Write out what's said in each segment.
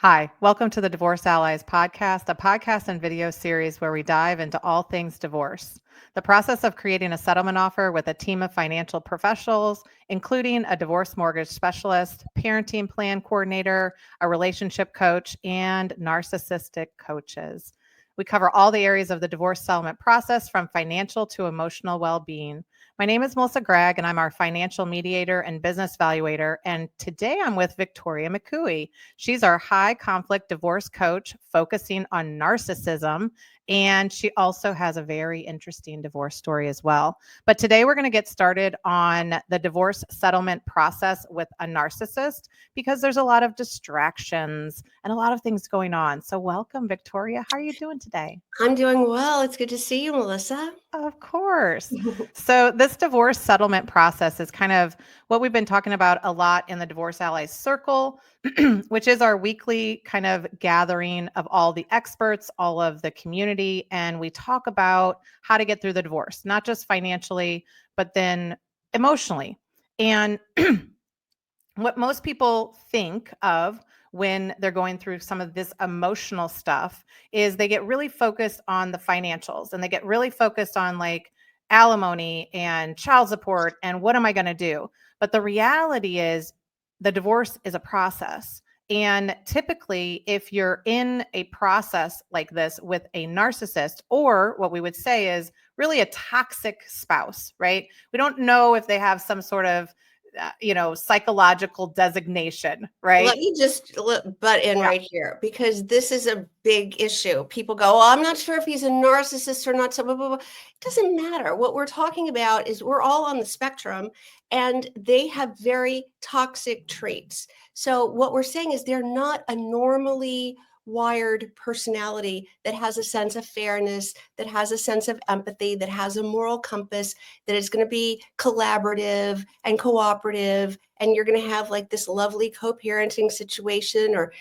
Hi, welcome to the Divorce Allies podcast, a podcast and video series where we dive into all things divorce. The process of creating a settlement offer with a team of financial professionals, including a divorce mortgage specialist, parenting plan coordinator, a relationship coach, and narcissistic coaches. We cover all the areas of the divorce settlement process from financial to emotional well-being. My name is Melissa Gragg, and I'm our financial mediator and business valuator. And today I'm with Victoria McCooey. She's our high conflict divorce coach focusing on narcissism. And she also has a very interesting divorce story as well. But today we're going to get started on the divorce settlement process with a narcissist because there's a lot of distractions and a lot of things going on. So welcome, Victoria. How are you doing today? I'm doing well. It's good to see you, Melissa. Of course. So this divorce settlement process is kind of what we've been talking about a lot in the Divorce Allies Circle, which is our weekly kind of gathering of all the experts, all of the community, and we talk about how to get through the divorce, not just financially, but then emotionally. And what most people think of when they're going through some of this emotional stuff is they get really focused on the financials and they get really focused on like alimony and child support and what am I going to do? But the reality is the divorce is a process. And typically, if you're in a process like this with a narcissist, or what we would say is really a toxic spouse, right? We don't know if they have some sort of psychological designation, right? Let me just butt in Yeah. right here because this is a big issue. People go, "Oh, I'm not sure if he's a narcissist or not." So blah, blah, blah. It doesn't matter. What we're talking about is we're all on the spectrum and they have very toxic traits. So what we're saying is they're not a normally wired personality that has a sense of fairness, that has a sense of empathy, that has a moral compass, that is going to be collaborative and cooperative, and you're going to have like this lovely co-parenting situation, or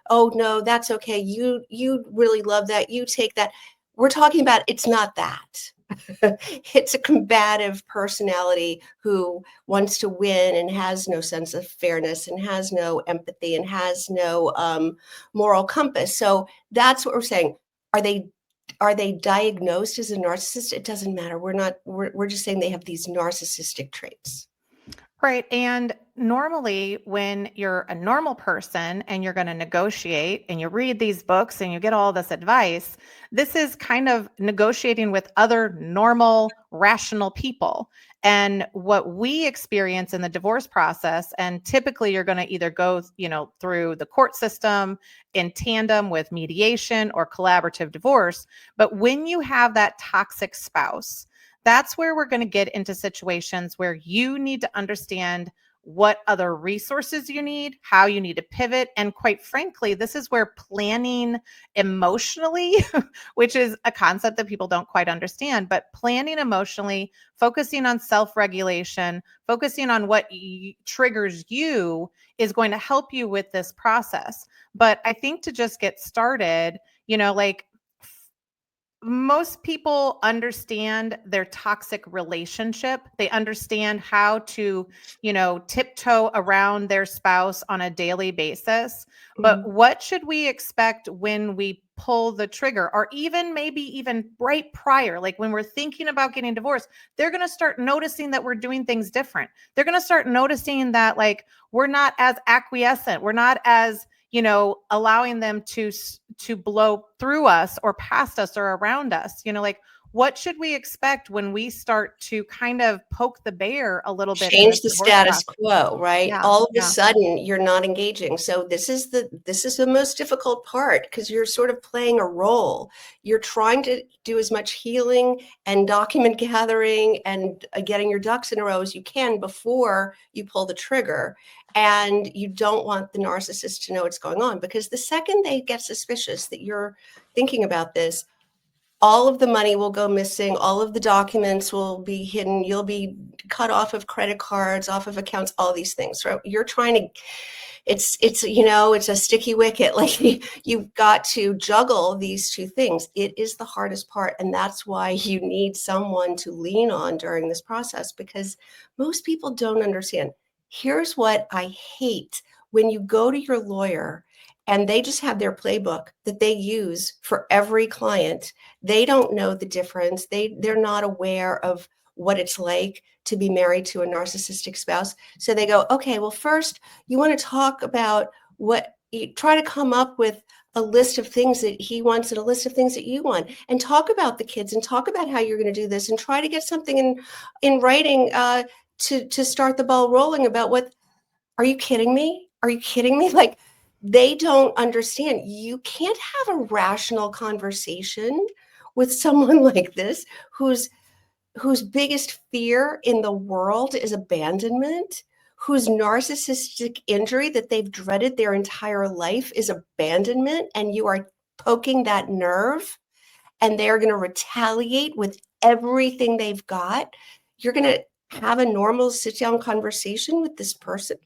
oh no, that's okay, you really love that, you take that. We're talking about, it's not that. It's a combative personality who wants to win and has no sense of fairness and has no empathy and has no moral compass. So that's what we're saying. Are they diagnosed as a narcissist? It doesn't matter. We're just saying they have these narcissistic traits. Right. And normally, when you're a normal person and you're going to negotiate and you read these books and you get all this advice, this is kind of negotiating with other normal, rational people. And what we experience in the divorce process, and typically you're going to either go, through the court system in tandem with mediation or collaborative divorce. But when you have that toxic spouse, that's where we're going to get into situations where you need to understand what other resources you need, how you need to pivot. And quite frankly, this is where planning emotionally, which is a concept that people don't quite understand, but planning emotionally, focusing on self-regulation, focusing on what triggers you is going to help you with this process. But I think to just get started, most people understand their toxic relationship. They understand how to, tiptoe around their spouse on a daily basis. But Mhm. what should we expect when we pull the trigger, or even maybe even right prior, like when we're thinking about getting divorced? They're going to start noticing that we're doing things different. They're going to start noticing that like we're not as acquiescent. We're not as allowing them to blow through us or past us or around us. Like what should we expect when we start to kind of poke the bear a little bit in Change this the divorce status process? quo, right? Yeah, All of a yeah. sudden you're not engaging. So this is the most difficult part, because you're sort of playing a role. You're trying to do as much healing and document gathering and getting your ducks in a row as you can before you pull the trigger. And you don't want the narcissist to know what's going on, because the second they get suspicious that you're thinking about this, all of the money will go missing, all of the documents will be hidden, you'll be cut off of credit cards, off of accounts, all these things, right? You're trying to, it's a sticky wicket. Like you've got to juggle these two things. It is the hardest part. And that's why you need someone to lean on during this process, because most people don't understand. Here's what I hate when you go to your lawyer and they just have their playbook that they use for every client, they don't know the difference. They're not aware of what it's like to be married to a narcissistic spouse. So they go, okay, well, first you want to talk about what you try to come up with a list of things that he wants and a list of things that you want, and talk about the kids and talk about how you're going to do this, and try to get something in writing to start the ball rolling about what. Are you kidding me? Are you kidding me? Like, they don't understand. You can't have a rational conversation with someone like this whose biggest fear in the world is abandonment, whose narcissistic injury that they've dreaded their entire life is abandonment, and you are poking that nerve, and they're going to retaliate with everything they've got. You're going to have a normal sit down conversation with this person.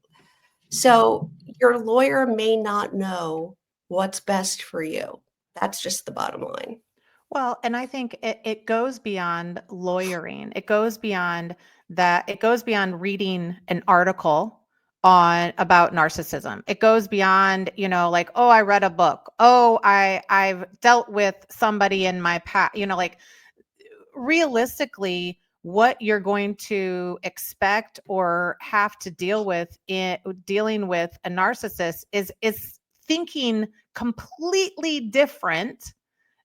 So your lawyer may not know what's best for you. That's just the bottom line. Well, and I think it goes beyond lawyering. It goes beyond that. It goes beyond reading an article on about narcissism. It goes beyond, like, oh, I read a book. Oh, I've dealt with somebody in my past, like realistically, what you're going to expect or have to deal with in dealing with a narcissist is thinking completely different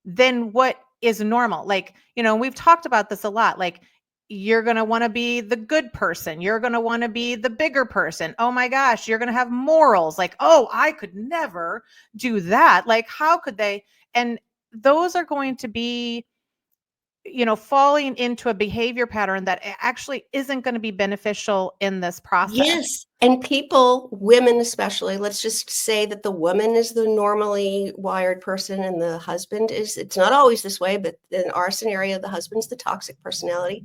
than what is normal. Like, we've talked about this a lot. Like, you're going to want to be the good person. You're going to want to be the bigger person. Oh my gosh, you're going to have morals. Like, oh, I could never do that. Like, how could they? And those are going to be, falling into a behavior pattern that actually isn't going to be beneficial in this process. Yes. And people, women especially, let's just say that the woman is the normally wired person and the husband is, it's not always this way, but in our scenario, the husband's the toxic personality.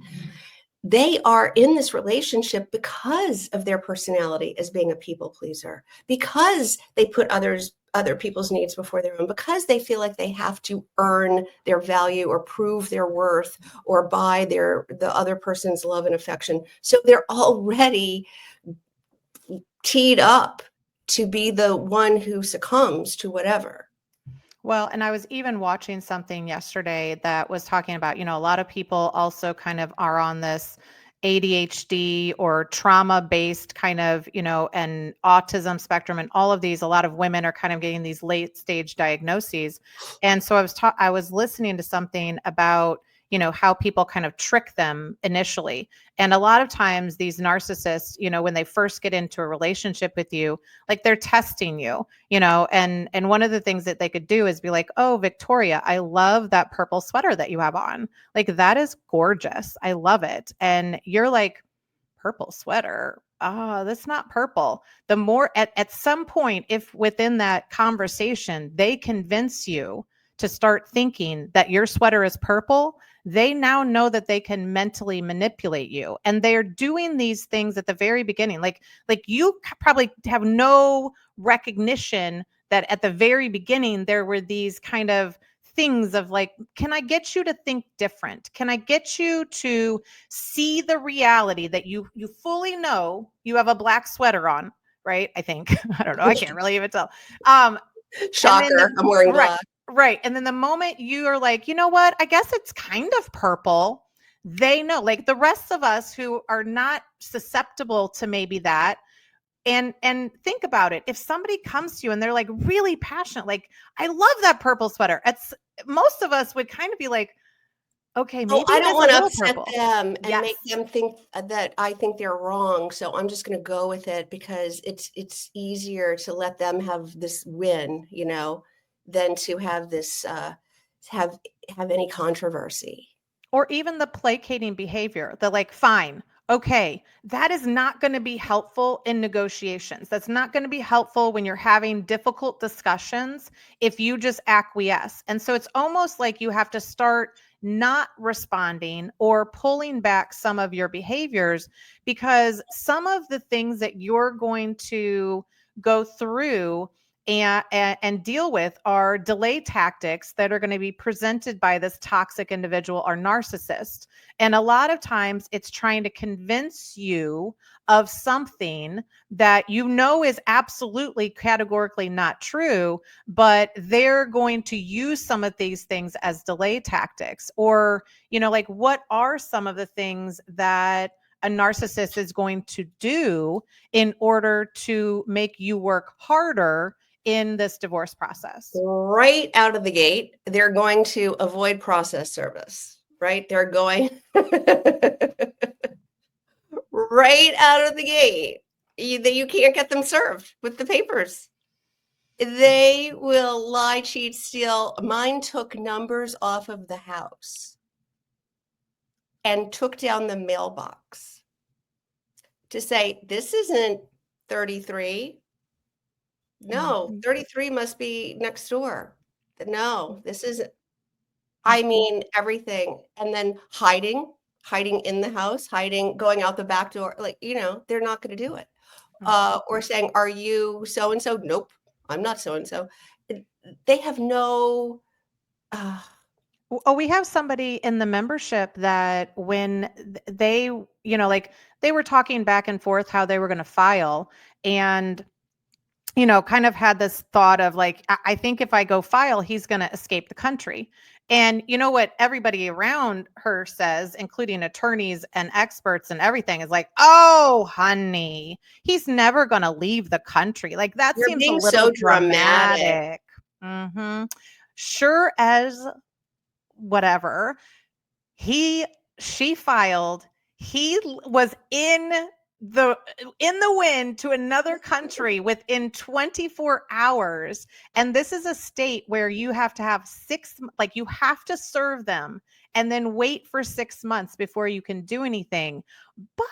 They are in this relationship because of their personality as being a people pleaser, because they put other people's needs before their own, because they feel like they have to earn their value or prove their worth or buy the other person's love and affection. So they're already teed up to be the one who succumbs to whatever. Well, and I was even watching something yesterday that was talking about, a lot of people also kind of are on this ADHD or trauma-based kind of, and autism spectrum and all of these. A lot of women are kind of getting these late stage diagnoses. And so I was listening to something about, how people kind of trick them initially. And a lot of times these narcissists, when they first get into a relationship with you, like they're testing you, and one of the things that they could do is be like, oh, Victoria, I love that purple sweater that you have on. Like, that is gorgeous. I love it. And you're like, purple sweater. Oh, that's not purple. The more at some point, if within that conversation, they convince you to start thinking that your sweater is purple, they now know that they can mentally manipulate you. And they're doing these things at the very beginning. Like you probably have no recognition that at the very beginning, there were these kind of things of like, can I get you to think different? Can I get you to see the reality that you fully know you have a black sweater on, right? I think, I don't know. I can't really even tell. Shocker. I'm wearing black. Right. And then the moment you are like, you know what, I guess it's kind of purple, they know, like the rest of us who are not susceptible to maybe that. And think about it. If somebody comes to you and they're like really passionate, like, I love that purple sweater. Most of us would kind of be like, okay, maybe I don't want to upset purple. them and make them think that I think they're wrong. So I'm just going to go with it because it's easier to let them have this win, than to have this have any controversy. Or even the placating behavior, the like, fine, okay, that is not going to be helpful in negotiations. That's not going to be helpful when you're having difficult discussions if you just acquiesce. And so it's almost like you have to start not responding or pulling back some of your behaviors, because some of the things that you're going to go through and deal with are delay tactics that are going to be presented by this toxic individual or narcissist. And a lot of times it's trying to convince you of something that you know is absolutely categorically not true, but they're going to use some of these things as delay tactics. Or, like, what are some of the things that a narcissist is going to do in order to make you work harder in this divorce process? Right out of the gate, they're going to avoid process service, right? They're going right out of the gate. You can't get them served with the papers. They will lie, cheat, steal. Mine took numbers off of the house and took down the mailbox to say, this isn't 33. No, 33 must be next door. No, this isn't. I mean, everything. And then hiding in the house, going out the back door. Like, they're not going to do it. Or saying, are you so-and-so? Nope, I'm not so-and-so. They have no. Oh, we have somebody in the membership that when they, like, they were talking back and forth how they were going to file, and kind of had this thought of like, I think if I go file, he's going to escape the country. And you know what everybody around her says, including attorneys and experts and everything, is like, oh, honey, he's never going to leave the country. Like, that You're seems a being little so dramatic. Sure as whatever. She filed. He was in the wind to another country within 24 hours. And this is a state where you have to have you have to serve them and then wait for 6 months before you can do anything.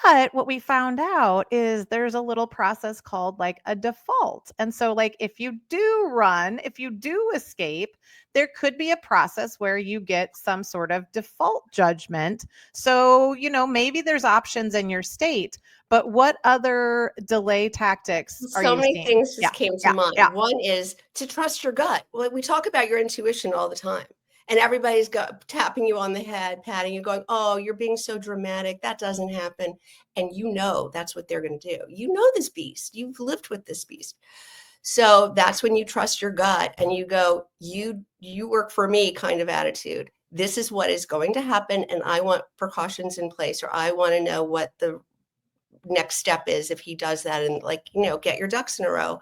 But what we found out is there's a little process called like a default. And so, like, if you do escape, there could be a process where you get some sort of default judgment. So, maybe there's options in your state, but what other delay tactics are So you many seeing? things just came to mind. Yeah. One is to trust your gut. Well, we talk about your intuition all the time, and everybody's tapping you on the head, patting you, going, oh, you're being so dramatic. That doesn't happen. And that's what they're going to do. You know this beast. You've lived with this beast. So that's when you trust your gut and you go, you work for me kind of attitude. This is what is going to happen, and I want precautions in place, or I want to know what the next step is if he does that, and get your ducks in a row.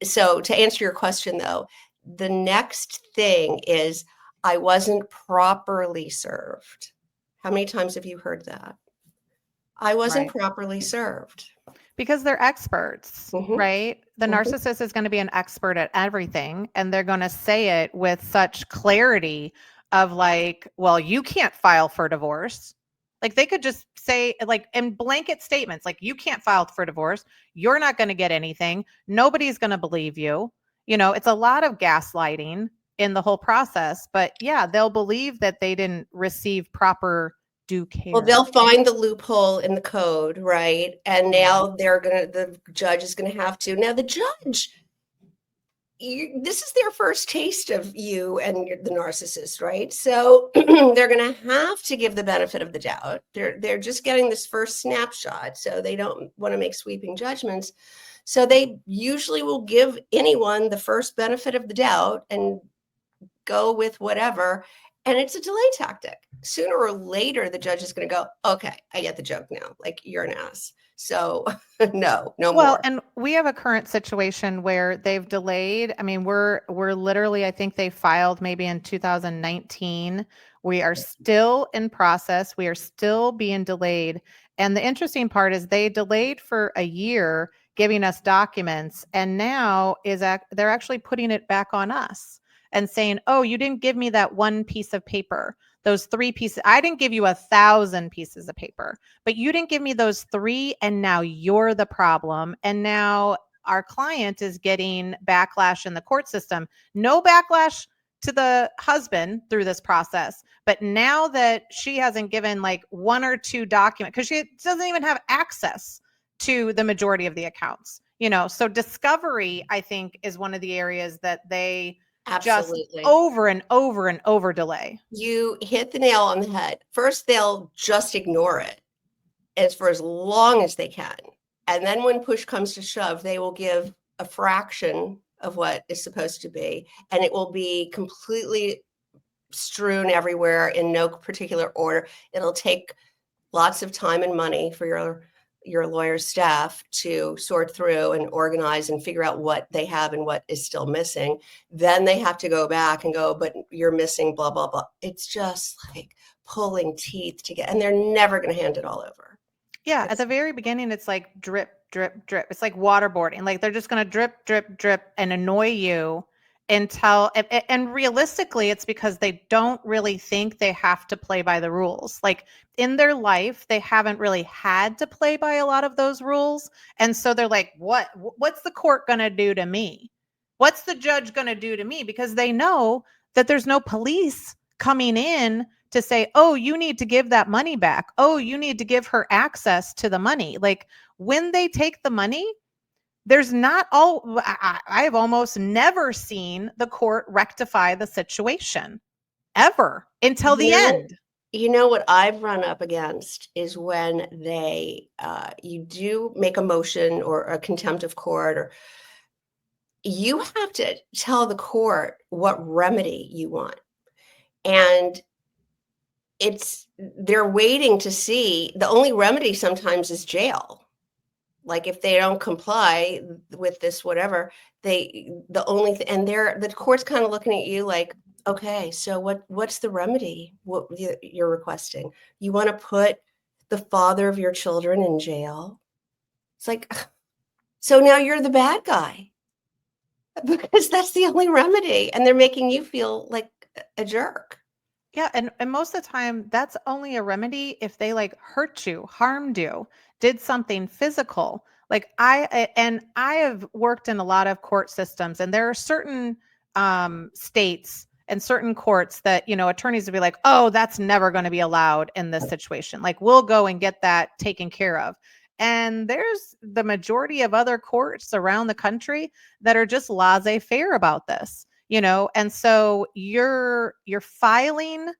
So to answer your question though, the next thing is, I wasn't properly served. How many times have you heard that? I wasn't properly served. Because they're experts, right? The narcissist is going to be an expert at everything, and they're going to say it with such clarity of like, well, you can't file for divorce. Like, they could just say, like, in blanket statements, like, you can't file for divorce. You're not going to get anything. Nobody's going to believe you. It's a lot of gaslighting in the whole process. But yeah, they'll believe that they didn't receive proper due care. Well, they'll find the loophole in the code, right? And now the judge is going to have to. Now the judge, this is their first taste of you and the narcissist, right? So they're going to have to give the benefit of the doubt. They're just getting this first snapshot, so they don't want to make sweeping judgments. So they usually will give anyone the first benefit of the doubt and go with whatever. And it's a delay tactic. Sooner or later, the judge is going to go, okay, I get the joke now. Like, you're an ass. So no more. Well, and we have a current situation where they've delayed. I mean, we're literally, I think they filed maybe in 2019. We are still in process. We are still being delayed. And the interesting part is they delayed for a year giving us documents. And now they're actually putting it back on us and saying, oh, you didn't give me that one piece of paper, those 3 pieces. I didn't give you 1,000 pieces of paper, but you didn't give me those 3. And now you're the problem. And now our client is getting backlash in the court system. No backlash to the husband through this process. But now that she hasn't given like 1 or 2 documents, because she doesn't even have access to the majority of the accounts. So discovery, I think, is one of the areas that they just Absolutely. over and over and over delay. You hit the nail on the head. First, they'll just ignore it for as long as they can. And then when push comes to shove, they will give a fraction of what is supposed to be, and it will be completely strewn everywhere in no particular order. It'll take lots of time and money for your lawyer's staff to sort through and organize and figure out what they have and what is still missing. Then they have to go back and go, but you're missing blah, blah, blah. It's just like pulling teeth to get, and they're never going to hand it all over. Yeah. At the very beginning, it's like drip, drip, drip. It's like waterboarding. Like they're just going to drip, drip, drip and annoy you until, and realistically, it's because they don't really think they have to play by the rules. Like in their life, they haven't really had to play by a lot of those rules. And so they're like, what's the court going to do to me? What's the judge going to do to me? Because they know that there's no police coming in to say, oh, you need to give that money back. Oh, you need to give her access to the money. Like when they take the money, there's not I've almost never seen the court rectify the situation ever until the end. You know what I've run up against is when you do make a motion or a contempt of court, or you have to tell the court what remedy you want. And they're waiting to see. The only remedy sometimes is jail. Like if they don't comply with this, whatever, and the court's kind of looking at you like, okay, so what's the remedy? What you're requesting? You want to put the father of your children in jail? It's like, so now you're the bad guy because that's the only remedy, and they're making you feel like a jerk. Yeah, and most of the time that's only a remedy if they like hurt you, harmed you, did something physical. Like I have worked in a lot of court systems, and there are certain states and certain courts that, attorneys would be like, oh, that's never going to be allowed in this situation. Like we'll go and get that taken care of. And there's the majority of other courts around the country that are just laissez-faire about this. And so you're filing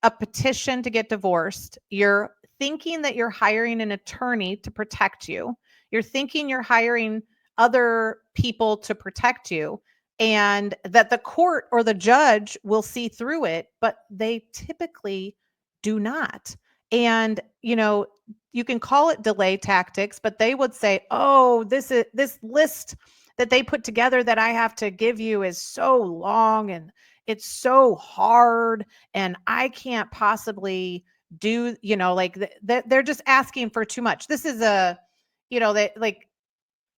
a petition to get divorced. You're thinking that you're hiring an attorney to protect you. You're thinking you're hiring other people to protect you, and that the court or the judge will see through it, but they typically do not. And, you can call it delay tactics, but they would say, oh, this list that they put together that I have to give you is so long and it's so hard and I can't possibly do, they're just asking for too much. This is I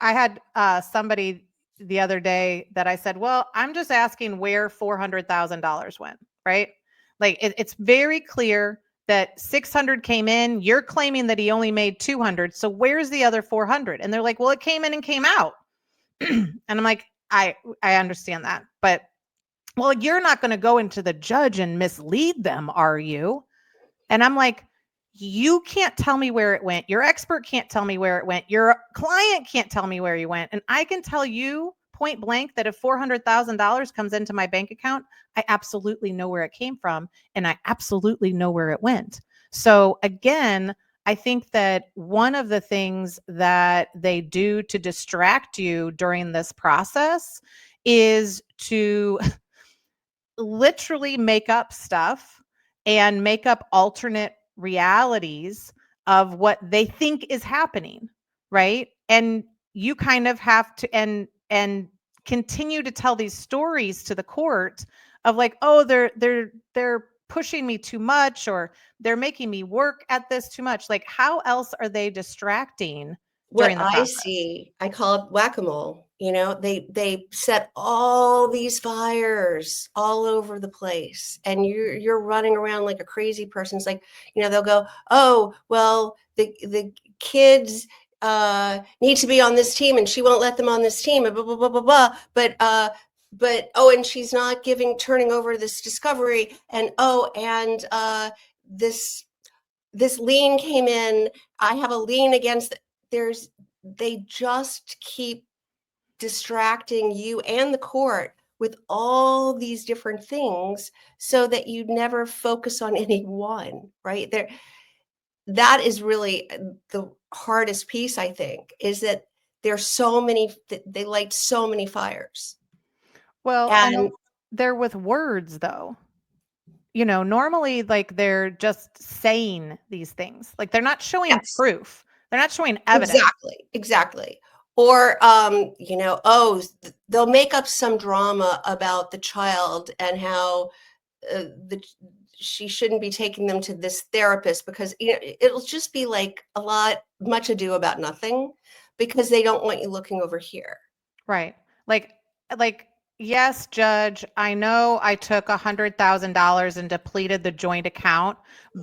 had somebody the other day that I said, well, I'm just asking where $400,000 went, right? Like it's very clear that 600 came in. You're claiming that he only made 200. So where's the other 400? And they're like, well, it came in and came out. And I'm like, I understand that, but well, you're not going to go into the judge and mislead them, are you? And I'm like, you can't tell me where it went. Your expert can't tell me where it went. Your client can't tell me where you went. And I can tell you point blank that if $400,000 comes into my bank account, I absolutely know where it came from. And I absolutely know where it went. So again, I think that one of the things that they do to distract you during this process is to literally make up stuff and make up alternate realities of what they think is happening, right? And you kind of have to and continue to tell these stories to the court of like, oh, they're pushing me too much, or they're making me work at this too much. Like, how else are they distracting during the process? I see, I call it whack-a-mole. They set all these fires all over the place, and you're running around like a crazy person. It's like, they'll go, oh, well, the kids need to be on this team, and she won't let them on this team, and blah blah blah blah blah. But oh, and she's not turning over this discovery, and this lien came in. I have a lien against. they just keep distracting you and the court with all these different things so that you never focus on any one, right? There, that is really the hardest piece, I think, is that there's so many, they light so many fires. Well, and And they're with words though. Normally like they're just saying these things. Like they're not showing yes, proof. They're not showing evidence. exactly. Or, they'll make up some drama about the child and how she shouldn't be taking them to this therapist because it'll just be like much ado about nothing because they don't want you looking over here. Right. Like, yes, judge, I know I took $100,000 and depleted the joint account,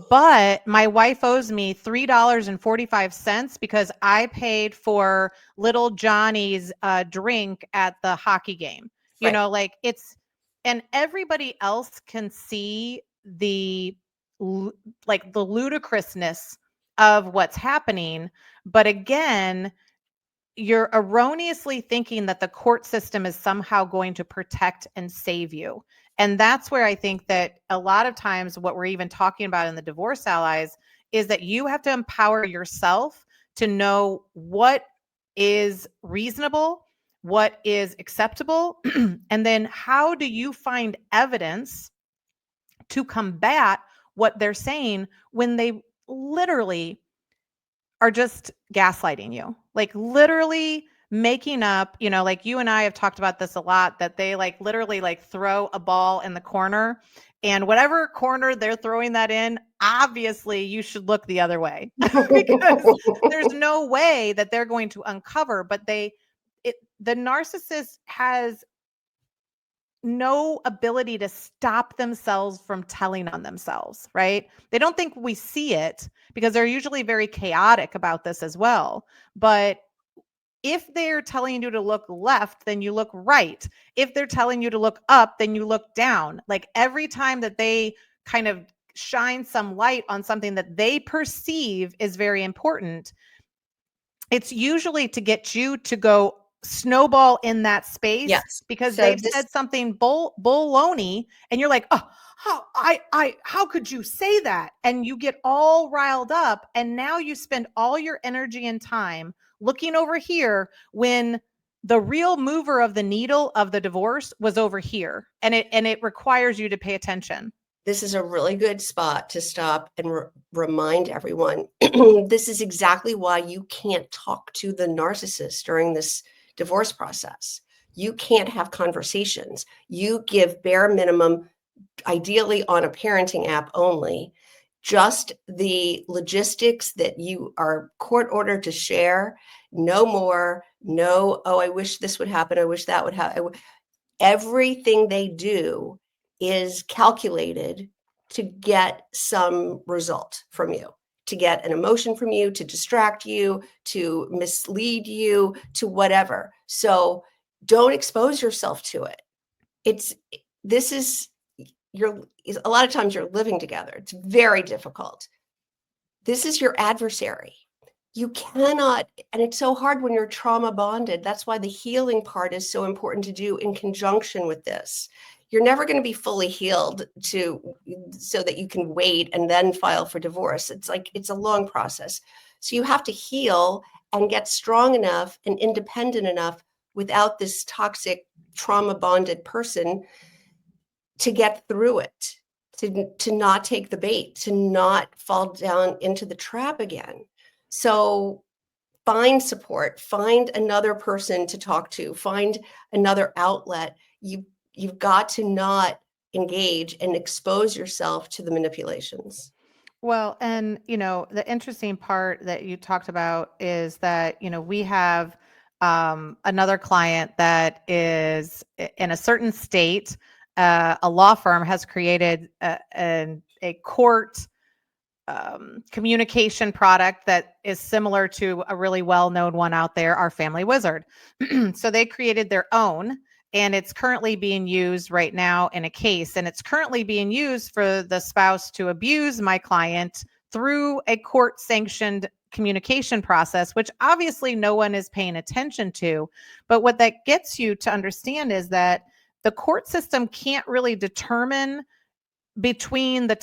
but my wife owes me $3.45 because I paid for little Johnny's drink at the hockey game. Right. And everybody else can see like the ludicrousness of what's happening. But again, you're erroneously thinking that the court system is somehow going to protect and save you. And that's where I think that a lot of times what we're even talking about in the divorce allies is that you have to empower yourself to know what is reasonable, what is acceptable, and then how do you find evidence to combat what they're saying when they literally are just gaslighting you, like literally making up, like you and I have talked about this a lot, that they like literally like throw a ball in the corner, and whatever corner they're throwing that in, obviously you should look the other way because there's no way that they're going to uncover, but the narcissist has no ability to stop themselves from telling on themselves, right? They don't think we see it because they're usually very chaotic about this as well. But if they're telling you to look left, then you look right. If they're telling you to look up, then you look down. Like every time that they kind of shine some light on something that they perceive is very important, it's usually to get you to go snowball in that space. Yes. Because So they've said something baloney and you're like, oh, how could you say that? And you get all riled up, and now you spend all your energy and time looking over here when the real mover of the needle of the divorce was over here, and it requires you to pay attention. This is a really good spot to stop and remind everyone. This is exactly why you can't talk to the narcissist during this divorce process. You can't have conversations. You give bare minimum, ideally on a parenting app only, just the logistics that you are court ordered to share. No more. No, oh, I wish this would happen. I wish that would happen. Everything they do is calculated to get some result from you, to get an emotion from you, to distract you, to mislead you, to whatever. So don't expose yourself to it. A lot of times you're living together. It's very difficult. This is your adversary. You cannot, and it's so hard when you're trauma bonded. That's why the healing part is so important to do in conjunction with this. You're never going to be fully healed so that you can wait and then file for divorce. It's a long process. So you have to heal and get strong enough and independent enough without this toxic trauma bonded person to get through it, to not take the bait, to not fall down into the trap again. So find support, find another person to talk to, find another outlet. You've got to not engage and expose yourself to the manipulations. Well, and the interesting part that you talked about is that, we have another client that is in a certain state. A law firm has created a court communication product that is similar to a really well-known one out there, Our Family Wizard. So they created their own, and it's currently being used right now in a case, and it's currently being used for the spouse to abuse my client through a court-sanctioned communication process, which obviously no one is paying attention to. But what that gets you to understand is that the court system can't really determine between the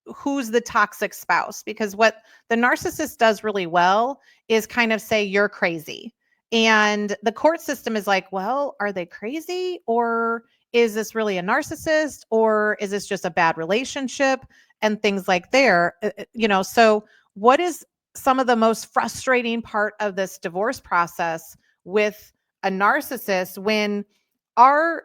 who's the toxic spouse, because what the narcissist does really well is kind of say you're crazy, and the court system is like, well, are they crazy, or is this really a narcissist, or is this just a bad relationship, and things like there, so what is some of the most frustrating part of this divorce process with a narcissist when our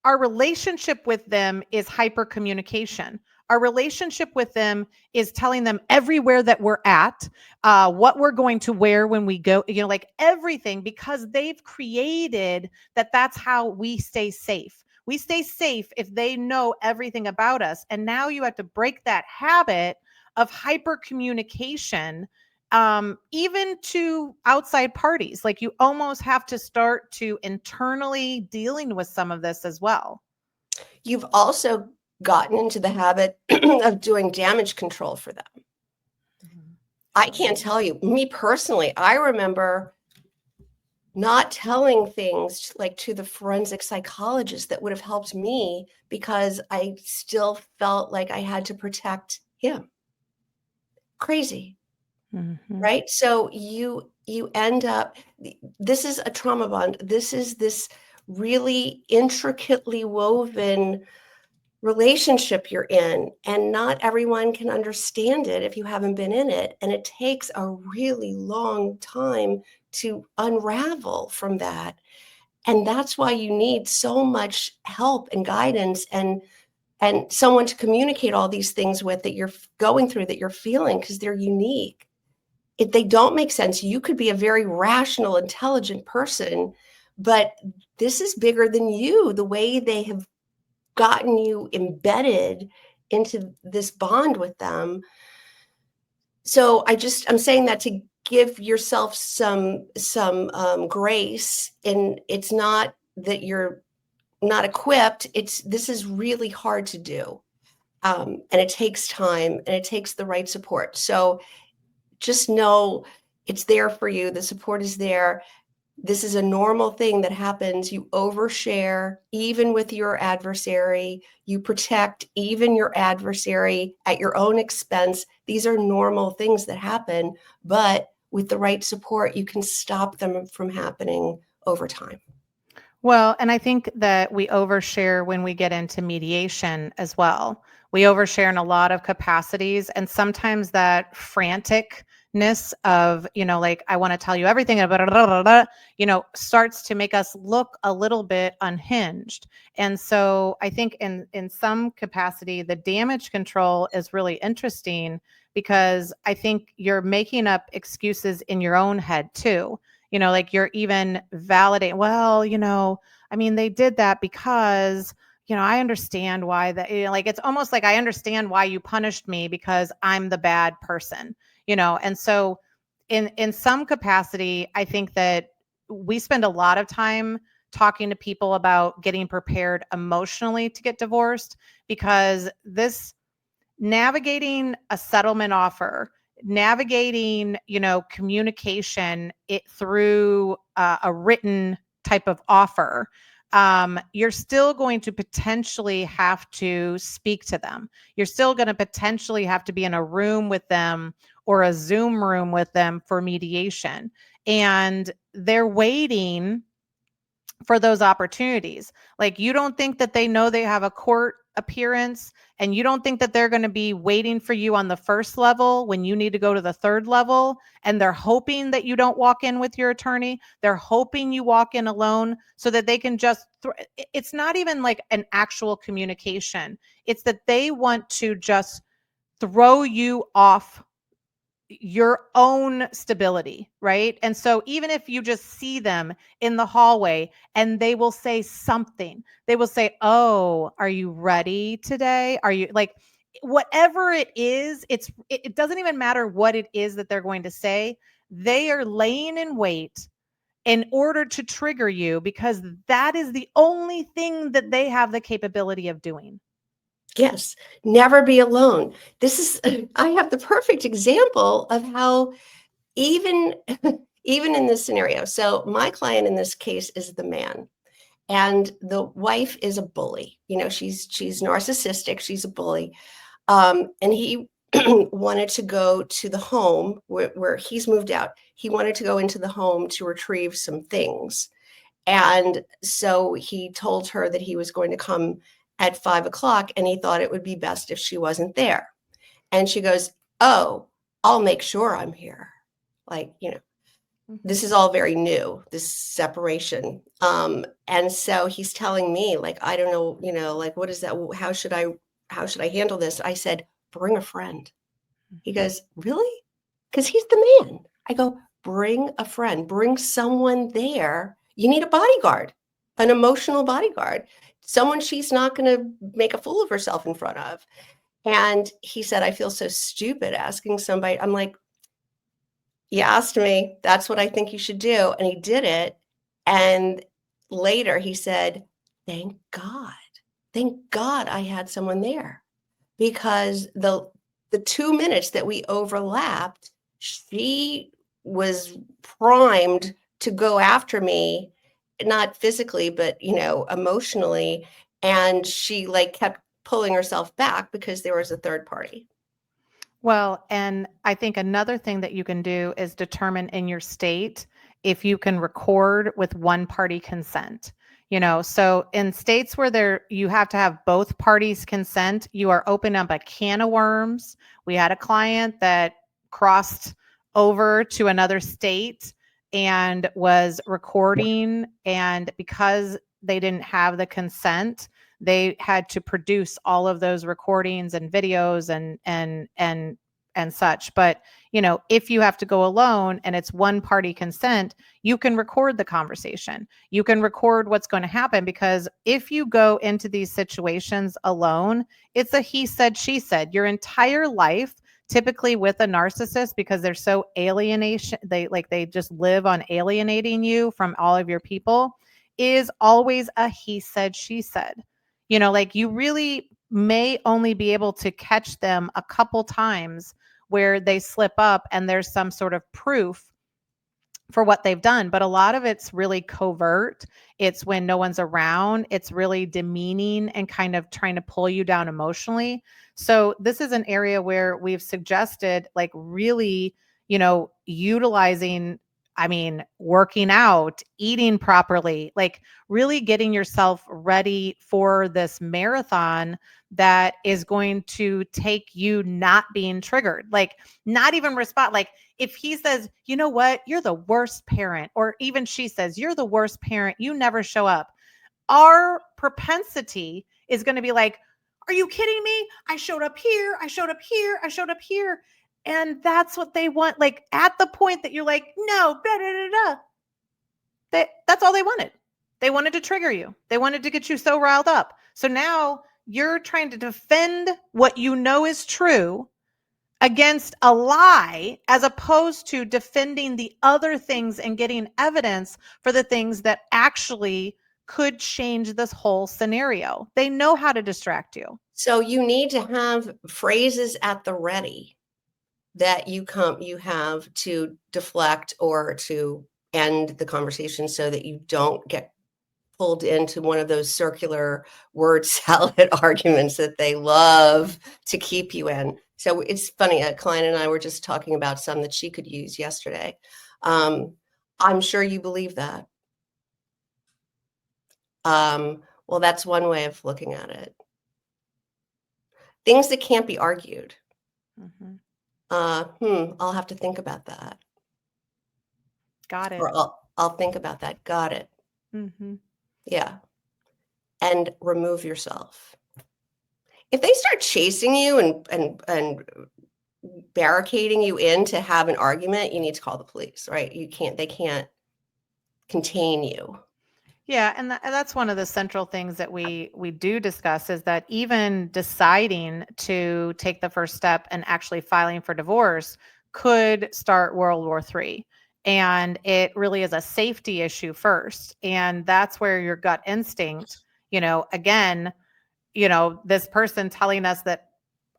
our relationship with them is hyper communication. Our relationship with them is telling them everywhere that we're at, what we're going to wear when we go, like everything, because they've created that that's how we stay safe. We stay safe if they know everything about us. And now you have to break that habit of hyper communication, even to outside parties. Like you almost have to start to internally dealing with some of this as well. You've also gotten into the habit of doing damage control for them. Mm-hmm. I can't tell you, me personally, I remember not telling things like to the forensic psychologist that would have helped me because I still felt like I had to protect him. Crazy. Mm-hmm. Right? So you end up, this is a trauma bond. This is this really intricately woven relationship you're in, and not everyone can understand it if you haven't been in it. And it takes a really long time to unravel from that. And that's why you need so much help and guidance and someone to communicate all these things with that you're going through, that you're feeling, because they're unique. If they don't make sense, you could be a very rational, intelligent person, but this is bigger than you, the way they have gotten you embedded into this bond with them. So I'm saying that to give yourself some grace. And it's not that you're not equipped. This is really hard to do. And it takes time and it takes the right support. So just know it's there for you. The support is there. This is a normal thing that happens. You overshare even with your adversary. You protect even your adversary at your own expense. These are normal things that happen, but with the right support, you can stop them from happening over time. Well, and I think that we overshare when we get into mediation as well. We overshare in a lot of capacities, and sometimes that franticness of, like, I want to tell you everything about, starts to make us look a little bit unhinged. And so I think in some capacity, the damage control is really interesting, because I think you're making up excuses in your own head too. Like you're even validating, well, I mean, they did that because, I understand why that, like, it's almost like I understand why you punished me because I'm the bad person, and so in some capacity, I think that we spend a lot of time talking to people about getting prepared emotionally to get divorced, because this navigating a settlement offer, navigating, communication through a written type of offer, you're still going to potentially have to speak to them. You're still going to potentially have to be in a room with them or a Zoom room with them for mediation. And they're waiting for those opportunities. Like, you don't think that they know they have a court appearance, and you don't think that they're going to be waiting for you on the first level when you need to go to the third level, and they're hoping that you don't walk in with your attorney. They're hoping you walk in alone so that they can just it's not even like an actual communication. It's that they want to just throw you off your own stability, right? And so even if you just see them in the hallway and they will say something, they will say, "Oh, are you ready today? Are you," like, whatever it is, it doesn't even matter what it is that they're going to say. They are laying in wait in order to trigger you, because that is the only thing that they have the capability of doing. Yes, never be alone. This is, I have the perfect example of how even even in this scenario. So my client in this case is the man, and the wife is a bully. She's narcissistic. She's a bully, and he wanted to go to the home where he's moved out. He wanted to go into the home to retrieve some things. And so he told her that he was going to come at 5 o'clock, and he thought it would be best if she wasn't there. And she goes, "Oh, I'll make sure I'm here." Like, this is all very new, this separation. And so he's telling me, like, I don't know, like, what is that? How should I handle this? I said, bring a friend. He goes, really? Because he's the man. I go, bring a friend, bring someone there. You need a bodyguard, an emotional bodyguard, someone she's not going to make a fool of herself in front of. And he said, I feel so stupid asking somebody. I'm like, you asked me, that's what I think you should do. And he did it. And later he said, thank God. Thank God I had someone there, because the 2 minutes that we overlapped, she was primed to go after me, not physically, but emotionally. And she like kept pulling herself back because there was a third party. Well, and I think another thing that you can do is determine in your state if you can record with one party consent. So in states where you have to have both parties consent, you are opening up a can of worms. We had a client that crossed over to another state and was recording, and because they didn't have the consent, they had to produce all of those recordings and videos and such. But if you have to go alone and it's one party consent, you can record the conversation. You can record what's going to happen, because if you go into these situations alone, it's a he said, she said. Your entire life, typically with a narcissist, because they're so alienation, they just live on alienating you from all of your people, is always a he said, she said. Like, you really may only be able to catch them a couple times where they slip up and there's some sort of proof for what they've done. But a lot of it's really covert. It's when no one's around. It's really demeaning and kind of trying to pull you down emotionally. So this is an area where we've suggested, like, really, utilizing, working out, eating properly, like really getting yourself ready for this marathon that is going to take you not being triggered, like not even respond. Like, if he says, you know what, you're the worst parent, or even she says, you're the worst parent, you never show up, our propensity is going to be like, are you kidding me? I showed up here. I showed up here. I showed up here. And that's what they want. Like, at the point that you're like, no, da, da, da, da, that's all they wanted. They wanted to trigger you. They wanted to get you so riled up. So now you're trying to defend what you know is true against a lie, as opposed to defending the other things and getting evidence for the things that actually could change this whole scenario. They know how to distract you. So you need to have phrases at the ready that you have to deflect or to end the conversation, so that you don't get pulled into one of those circular word salad arguments that they love to keep you in. So it's funny, a client and I were just talking about some that she could use yesterday. I'm sure you believe that. Well, that's one way of looking at it. Things that can't be argued. Mm-hmm. I'll have to think about that. Got it. Or I'll think about that. Got it. Mm-hmm. Yeah. And remove yourself. If they start chasing you and barricading you in to have an argument, you need to call the police, right? They can't contain you. Yeah, and that's one of the central things that we do discuss, is that even deciding to take the first step and actually filing for divorce could start World War III. And it really is a safety issue first. And that's where your gut instinct, again, this person telling us that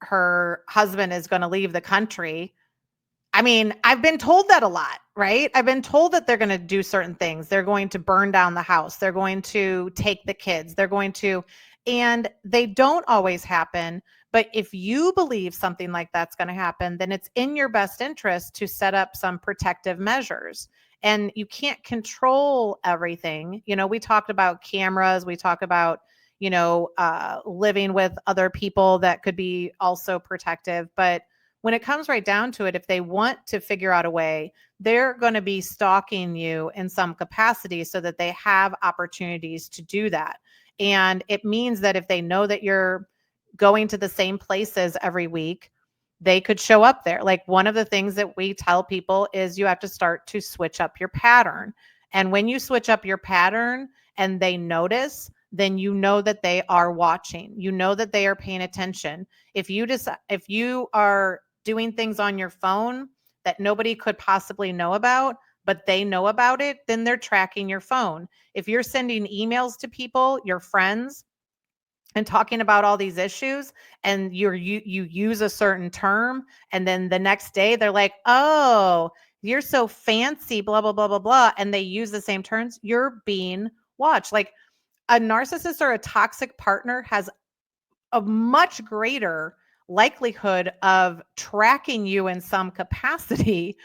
her husband is going to leave the country. I mean, I've been told that a lot, right? I've been told that they're going to do certain things. They're going to burn down the house. They're going to take the kids. And they don't always happen. But if you believe something like that's going to happen, then it's in your best interest to set up some protective measures. And you can't control everything. We talked about cameras. We talk about, living with other people that could be also protective. But when it comes right down to it, if they want to figure out a way, they're going to be stalking you in some capacity so that they have opportunities to do that. And it means that if they know that you're going to the same places every week, they could show up there. Like, one of the things that we tell people is you have to start to switch up your pattern. And when you switch up your pattern and they notice, then you know that they are watching. You know that they are paying attention. If you are doing things on your phone that nobody could possibly know about, but they know about it, then they're tracking your phone. If you're sending emails to people, your friends, and talking about all these issues, and you use a certain term, and then the next day they're like, "Oh, you're so fancy, blah blah blah blah blah," and they use the same terms, you're being watched. Like, a narcissist or a toxic partner has a much greater likelihood of tracking you in some capacity,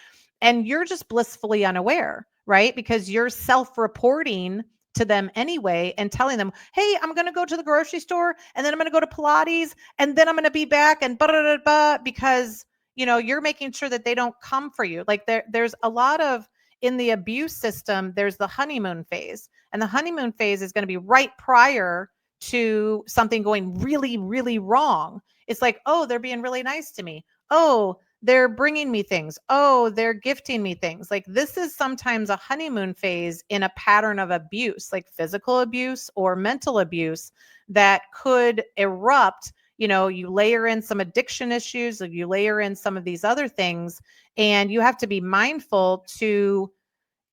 and you're just blissfully unaware, right? Because you're self-reporting to them anyway and telling them, "Hey, I'm going to go to the grocery store, and then I'm going to go to Pilates, and then I'm going to be back," and blah, blah, blah, blah, because you're making sure that they don't come for you. Like, there's a lot of, in the abuse system, there's the honeymoon phase, and the honeymoon phase is going to be right prior to something going really, really wrong. It's like, "Oh, they're being really nice to me. Oh, they're bringing me things. Oh, they're gifting me things." Like, this is sometimes a honeymoon phase in a pattern of abuse, like physical abuse or mental abuse, that could erupt. You layer in some addiction issues, or you layer in some of these other things, and you have to be mindful to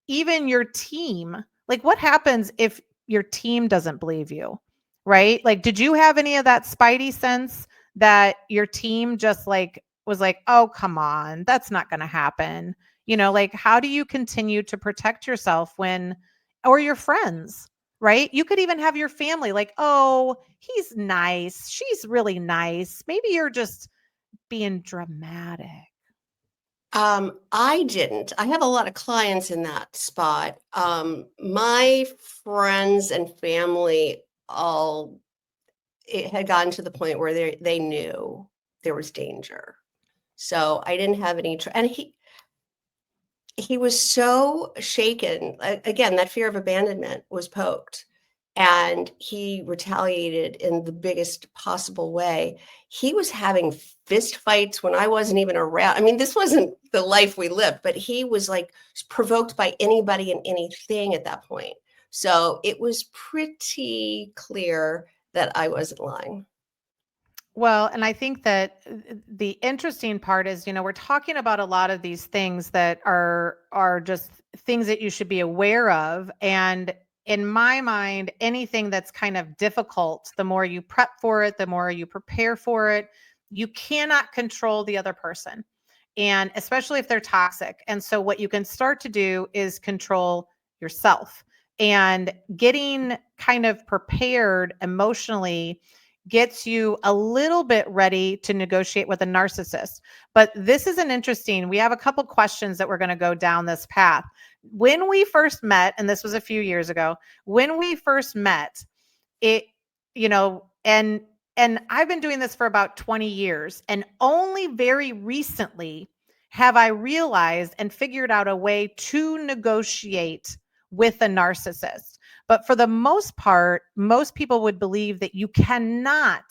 even your team. Like, what happens if your team doesn't believe you? Right? Like, did you have any of that spidey sense that your team just was like, "Oh, come on, that's not going to happen"? Like, how do you continue to protect yourself or your friends, right? You could even have your family like, "Oh, he's nice. She's really nice. Maybe you're just being dramatic." I didn't. I have a lot of clients in that spot. My friends and family all it had gotten to the point where they knew there was danger. So I didn't have any and he was so shaken. Again, that fear of abandonment was poked, and he retaliated in the biggest possible way. He was having fist fights when I wasn't even around. I mean, this wasn't the life we lived, but he was like provoked by anybody and anything at that point. So it was pretty clear that I wasn't lying. Well, and I think that the interesting part is, we're talking about a lot of these things that are just things that you should be aware of. And in my mind, anything that's kind of difficult, the more you prep for it, the more you prepare for it, you cannot control the other person. And especially if they're toxic. And so what you can start to do is control yourself, and getting kind of prepared emotionally gets you a little bit ready to negotiate with a narcissist. But this is we have a couple questions that we're going to go down this path. When we first met, and this was a few years ago, when we first met, it, and I've been doing this for about 20 years, and only very recently have I realized and figured out a way to negotiate with a narcissist. But for the most part, most people would believe that you cannot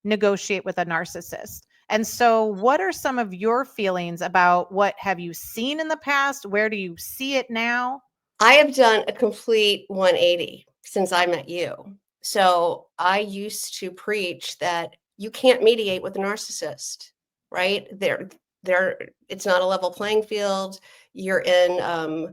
negotiate with a narcissist. And so, what are some of your feelings about what have you seen in the past? Where do you see it now? I have done a complete 180 since I met you. So I used to preach that you can't mediate with a narcissist, right? It's not a level playing field. You're in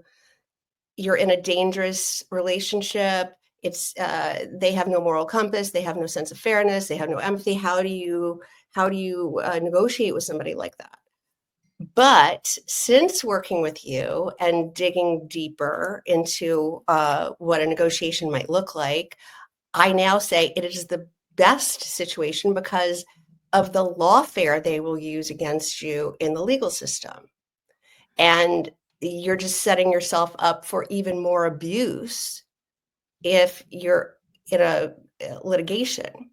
a dangerous relationship. They have no moral compass. They have no sense of fairness. They have no empathy. How do you negotiate with somebody like that? But since working with you and digging deeper into what a negotiation might look like, I now say it is the best situation because of the lawfare they will use against you in the legal system. And you're just setting yourself up for even more abuse if you're in a litigation.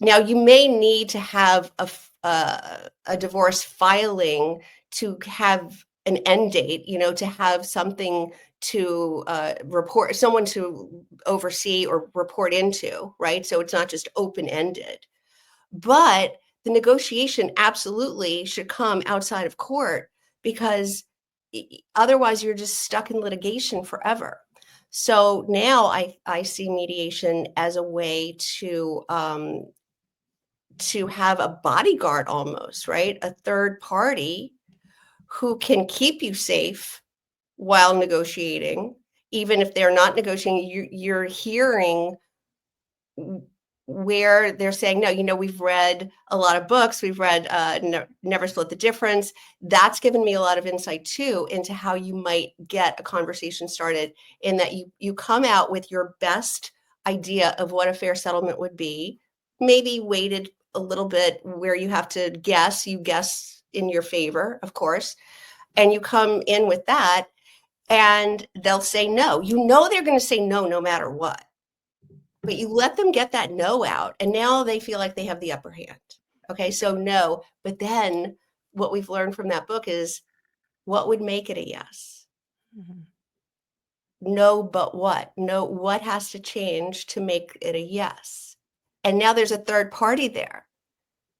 Now, you may need to have a divorce filing to have an end date, to have something to report, someone to oversee or report into, right? So it's not just open-ended. But the negotiation absolutely should come outside of court, because otherwise you're just stuck in litigation forever. So now I see mediation as a way to have a bodyguard almost, right? A third party who can keep you safe while negotiating. Even if they're not negotiating, you're hearing where they're saying, no, we've read a lot of books. We've read Never Split the Difference. That's given me a lot of insight too into how you might get a conversation started, in that you come out with your best idea of what a fair settlement would be, maybe weighted a little bit where you have to guess. You guess in your favor, of course, and you come in with that, and they'll say no. They're going to say no, no matter what. But you let them get that no out, and now they feel like they have the upper hand. Okay, so no. But then what we've learned from that book is, what would make it a yes? Mm-hmm. No, but what? No, what has to change to make it a yes? And now there's a third party there.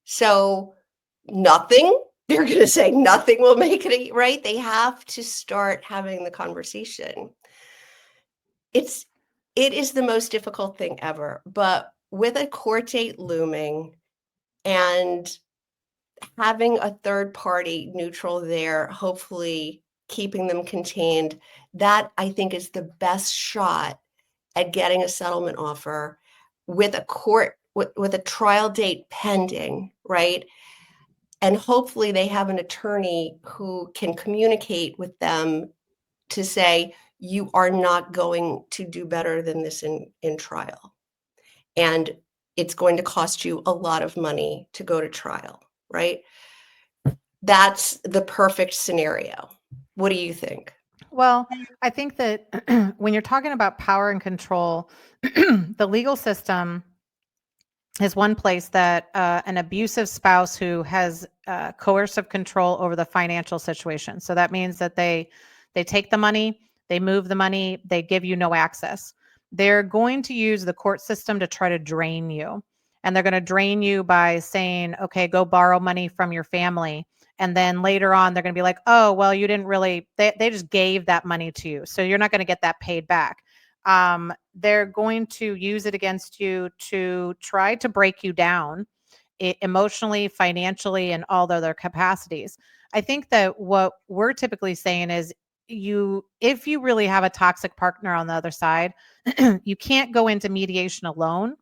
So nothing, they're going to say nothing will make it right. They have to start having the conversation. It is the most difficult thing ever, but with a court date looming and having a third party neutral there, hopefully keeping them contained, that I think is the best shot at getting a settlement offer with a court, with a trial date pending, right? And hopefully they have an attorney who can communicate with them to say, you are not going to do better than this in trial. And it's going to cost you a lot of money to go to trial, right? That's the perfect scenario. What do you think? Well, I think that when you're talking about power and control, the legal system is one place that an abusive spouse who has coercive control over the financial situation. So that means that they take the money, they move the money, they give you no access. They're going to use the court system to try to drain you. And they're going to drain you by saying, okay, go borrow money from your family. And then later on, they're going to be like, oh, well, you didn't really, they just gave that money to you. So you're not going to get that paid back. They're going to use it against you to try to break you down emotionally, financially, and all the other capacities. I think that what we're typically saying is, if you really have a toxic partner on the other side, you can't go into mediation alone,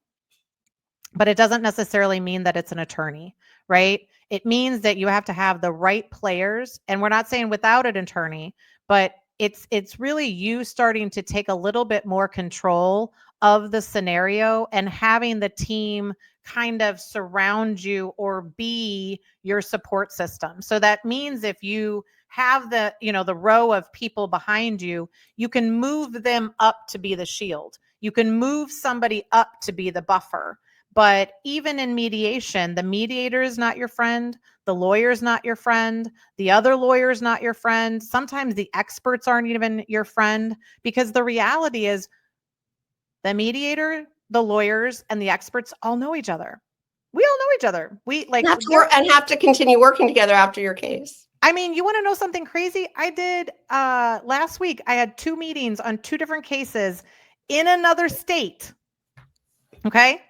but it doesn't necessarily mean that it's an attorney, right? It means that you have to have the right players, and we're not saying without an attorney, but it's really you starting to take a little bit more control of the scenario and having the team kind of surround you or be your support system. So that means if you have the row of people behind you, you can move them up to be the shield. You can move somebody up to be the buffer. But even in mediation, the mediator is not your friend. The lawyer is not your friend. The other lawyer is not your friend. Sometimes the experts aren't even your friend, because the reality is the mediator, the lawyers, and the experts all know each other. We all know each other. We have to continue working together after your case. I mean, you want to know something crazy? I did last week. I had 2 meetings on 2 different cases in another state. Okay.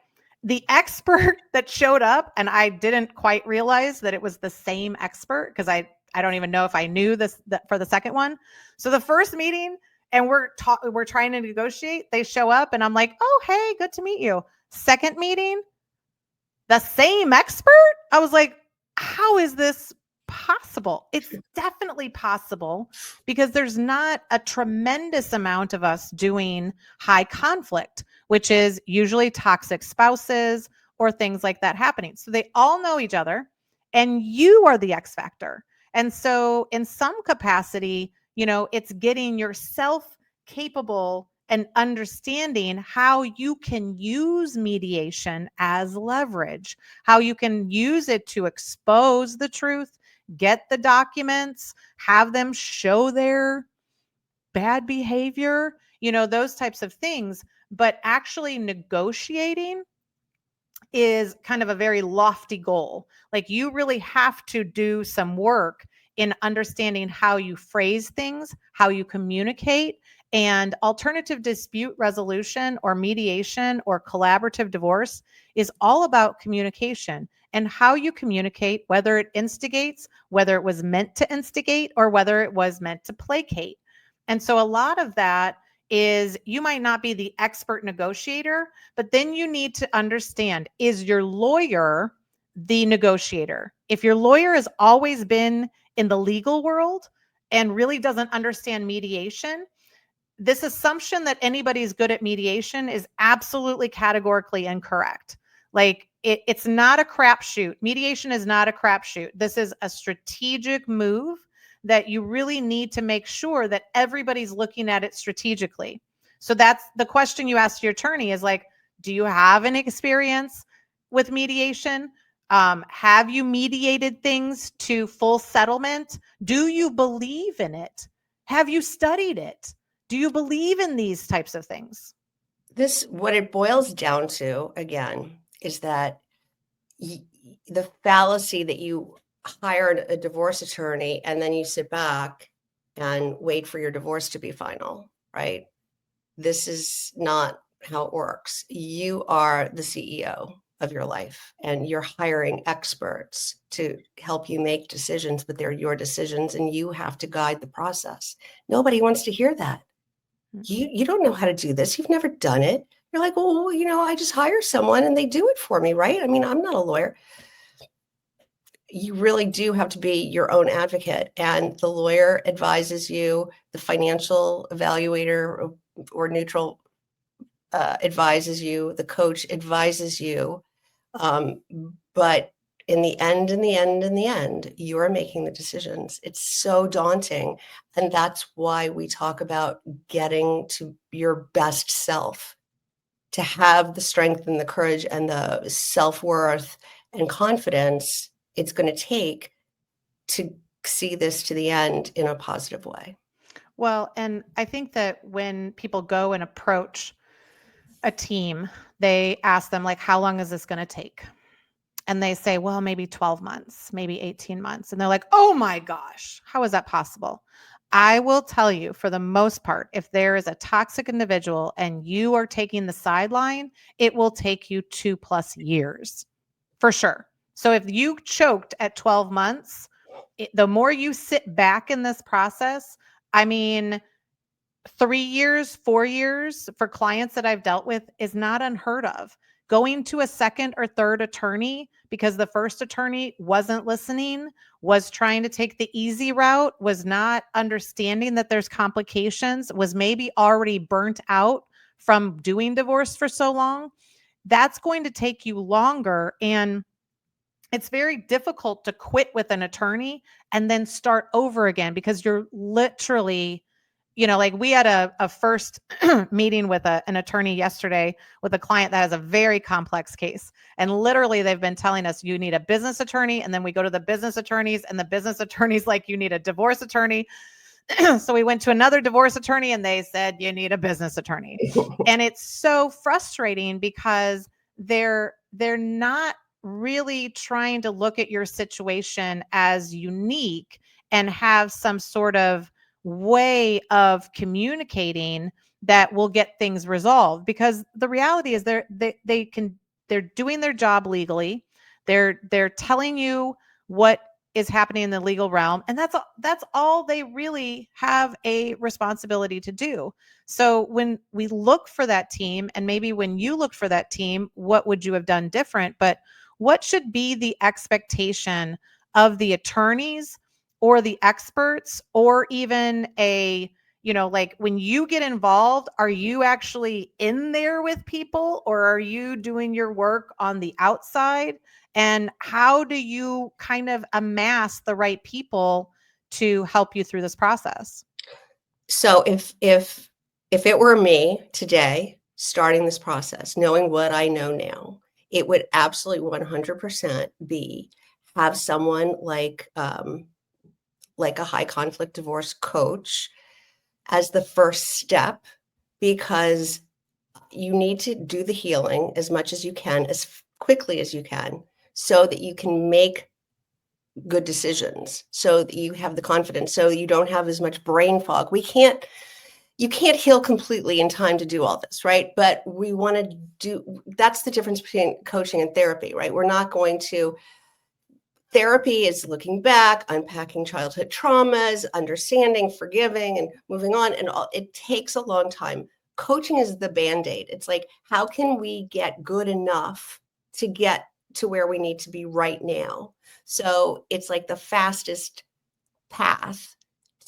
The expert that showed up, and I didn't quite realize that it was the same expert, because I don't even know if I knew this for the second one. So the first meeting, and we're trying to negotiate. They show up and I'm like, oh, hey, good to meet you. Second meeting, the same expert. I was like, how is this possible? It's definitely possible because there's not a tremendous amount of us doing high conflict, which is usually toxic spouses or things like that happening. So they all know each other and you are the X factor. And so in some capacity, it's getting yourself capable and understanding how you can use mediation as leverage, how you can use it to expose the truth, get the documents, have them show their bad behavior, those types of things. But actually negotiating is kind of a very lofty goal. Like you really have to do some work in understanding how you phrase things, how you communicate, and alternative dispute resolution or mediation or collaborative divorce is all about communication and how you communicate, whether it instigates, whether it was meant to instigate, or whether it was meant to placate. And so a lot of that is you might not be the expert negotiator, but then you need to understand, is your lawyer the negotiator? If your lawyer has always been in the legal world and really doesn't understand mediation, this assumption that anybody's good at mediation is absolutely categorically incorrect. Like it's not a crapshoot. Mediation is not a crapshoot. This is a strategic move that you really need to make sure that everybody's looking at it strategically. So that's the question you ask your attorney is like, do you have an experience with mediation? Have you mediated things to full settlement? Do you believe in it? Have you studied it? Do you believe in these types of things? What it boils down to, again, is that the fallacy that you hired a divorce attorney and then you sit back and wait for your divorce to be final, right? This is not how it works. You are the CEO of your life and you're hiring experts to help you make decisions, but they're your decisions and you have to guide the process. Nobody wants to hear that. You don't know how to do this. You've never done it. You're like, well, I just hire someone and they do it for me, right? I mean, I'm not a lawyer. You really do have to be your own advocate, and the lawyer advises you, the financial evaluator or neutral advises you, the coach advises you. But in the end, you are making the decisions. It's so daunting. And that's why we talk about getting to your best self, to have the strength and the courage and the self-worth and confidence it's going to take to see this to the end in a positive way. Well, and I think that when people go and approach a team, they ask them like, how long is this going to take? And they say, well, maybe 12 months, maybe 18 months. And they're like, oh my gosh, how is that possible? I will tell you, for the most part, if there is a toxic individual and you are taking the sideline, it will take you 2+ years for sure. So if you choked at 12 months, the more you sit back in this process, I mean, 3 years, 4 years for clients that I've dealt with is not unheard of. Going to a second or third attorney because the first attorney wasn't listening, was trying to take the easy route, was not understanding that there's complications, was maybe already burnt out from doing divorce for so long, that's going to take you longer. And it's very difficult to quit with an attorney and then start over again because you're literally, like we had a first meeting with an attorney yesterday with a client that has a very complex case. And literally they've been telling us you need a business attorney. And then we go to the business attorneys and the business attorneys like you need a divorce attorney. So we went to another divorce attorney and they said, you need a business attorney. And it's so frustrating because they're not really trying to look at your situation as unique and have some sort of way of communicating that will get things resolved, because the reality is they're doing their job legally. They're telling you what is happening in the legal realm, and that's all they really have a responsibility to do. So when we look for that team, and maybe when you look for that team, what would you have done different? But what should be the expectation of the attorneys or the experts, or even like when you get involved, are you actually in there with people, or are you doing your work on the outside? And how do you kind of amass the right people to help you through this process? So if it were me today starting this process, knowing what I know now, it would absolutely 100% be have someone like a high conflict divorce coach as the first step, because you need to do the healing as much as you can, as quickly as you can, so that you can make good decisions, so that you have the confidence, so you don't have as much brain fog. You can't heal completely in time to do all this, right? But we want to that's the difference between coaching and therapy, right? Therapy is looking back, unpacking childhood traumas, understanding, forgiving, and moving on. And it takes a long time. Coaching is the Band-Aid. It's like, how can we get good enough to get to where we need to be right now? So it's like the fastest path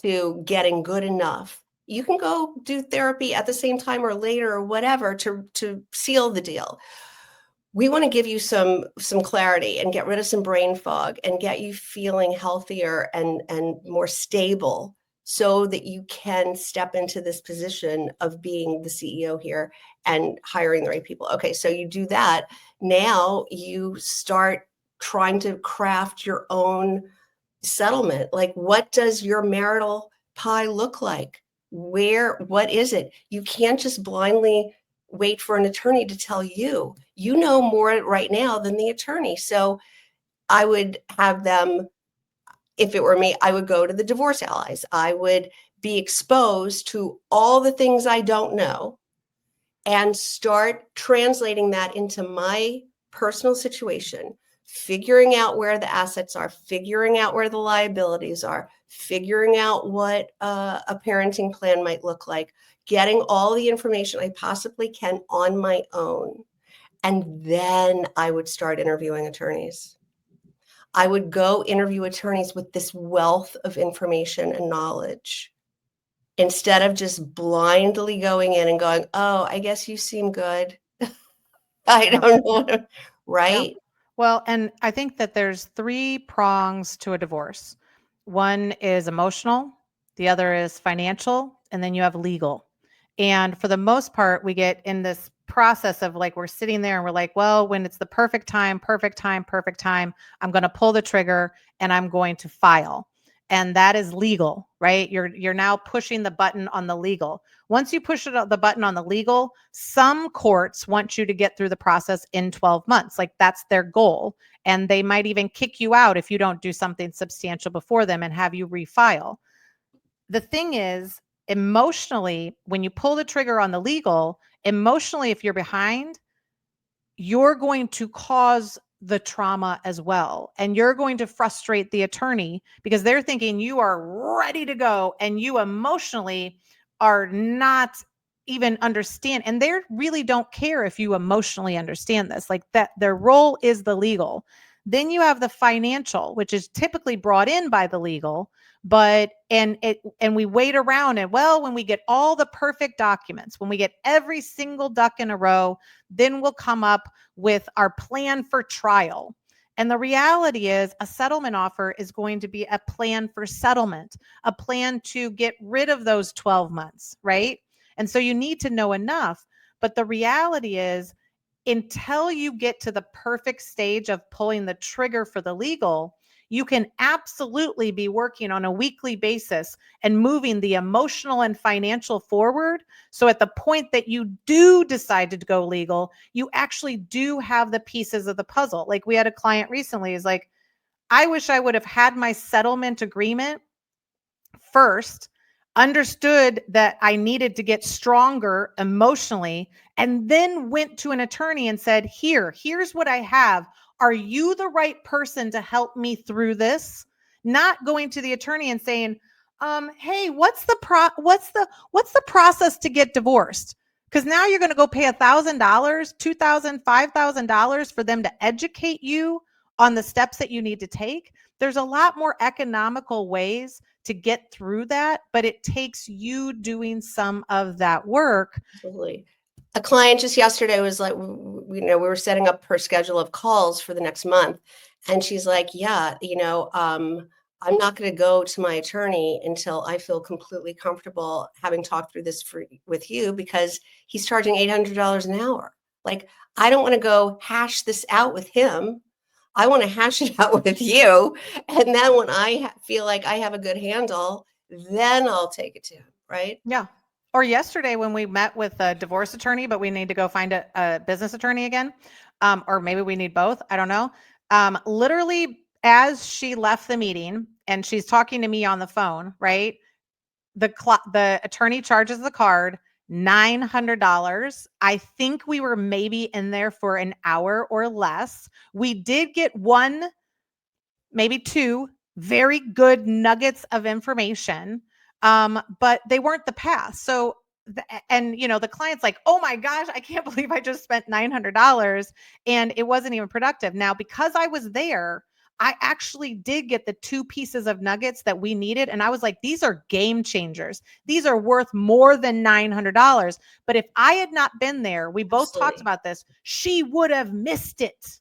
to getting good enough. You can go do therapy at the same time or later or whatever to seal the deal. We want to give you some clarity and get rid of some brain fog and get you feeling healthier and more stable, so that you can step into this position of being the CEO here and hiring the right people. Okay, so you do that. Now you start trying to craft your own settlement. Like, what does your marital pie look like? What is it? You can't just blindly wait for an attorney to tell you. You know more right now than the attorney. So I would have them, if it were me, I would go to the divorce allies. I would be exposed to all the things I don't know and start translating that into my personal situation, figuring out where the assets are, figuring out where the liabilities are, figuring out what a parenting plan might look like, getting all the information I possibly can on my own. And then I would start interviewing attorneys. I would go interview attorneys with this wealth of information and knowledge, instead of just blindly going in and going, oh, I guess you seem good. I Yeah. don't know. Yeah. Right? Well, and I think that there's three prongs to a divorce. One is emotional, the other is financial, and then you have legal. And for the most part, we get in this process of like, we're sitting there and we're like, well, when it's the perfect time, perfect time, perfect time, I'm going to pull the trigger and I'm going to file. And that is legal, right? You're now pushing the button on the legal. Once you push the button on the legal, some courts want you to get through the process in 12 months. Like, that's their goal. And they might even kick you out if you don't do something substantial before them and have you refile. The thing is, emotionally, when you pull the trigger on the legal, emotionally, if you're behind, you're going to cause the trauma as well. And you're going to frustrate the attorney because they're thinking you are ready to go and you emotionally are not even understand. And they really don't care if you emotionally understand this, like that their role is the legal. Then you have the financial, which is typically brought in by the legal, and we wait around, and well, when we get all the perfect documents, when we get every single duck in a row, then we'll come up with our plan for trial. And the reality is, a settlement offer is going to be a plan for settlement, a plan to get rid of those 12 months, right? And so you need to know enough. But the reality is, until you get to the perfect stage of pulling the trigger for the legal, you can absolutely be working on a weekly basis and moving the emotional and financial forward. So at the point that you do decide to go legal, you actually do have the pieces of the puzzle. Like, we had a client recently is like, I wish I would have had my settlement agreement first, understood that I needed to get stronger emotionally, and then went to an attorney and said, here's what I have. Are you the right person to help me through this? not going to the attorney and saying, hey, what's the process to get divorced? Because now you're going to go pay $1,000, $2,000, $5,000 for them to educate you on the steps that you need to take. There's a lot more economical ways to get through that, but it takes you doing some of that work. Absolutely. A client just yesterday was like, we were setting up her schedule of calls for the next month. And she's like, yeah, I'm not going to go to my attorney until I feel completely comfortable having talked through this with you, because he's charging $800 an hour. Like, I don't want to go hash this out with him. I want to hash it out with you. And then when I feel like I have a good handle, then I'll take it to him. Right. Yeah. Or yesterday when we met with a divorce attorney, but we need to go find a business attorney again. Or maybe we need both. I don't know. Literally, as she left the meeting and she's talking to me on the phone, right? The attorney charges the card $900. I think we were maybe in there for an hour or less. We did get one, maybe two very good nuggets of information, but they weren't the path. So, the client's like, oh my gosh, I can't believe I just spent $900 and it wasn't even productive. Now, because I was there, I actually did get the two pieces of nuggets that we needed. And I was like, these are game changers. These are worth more than $900. But if I had not been there, we both talked about this, she would have missed it.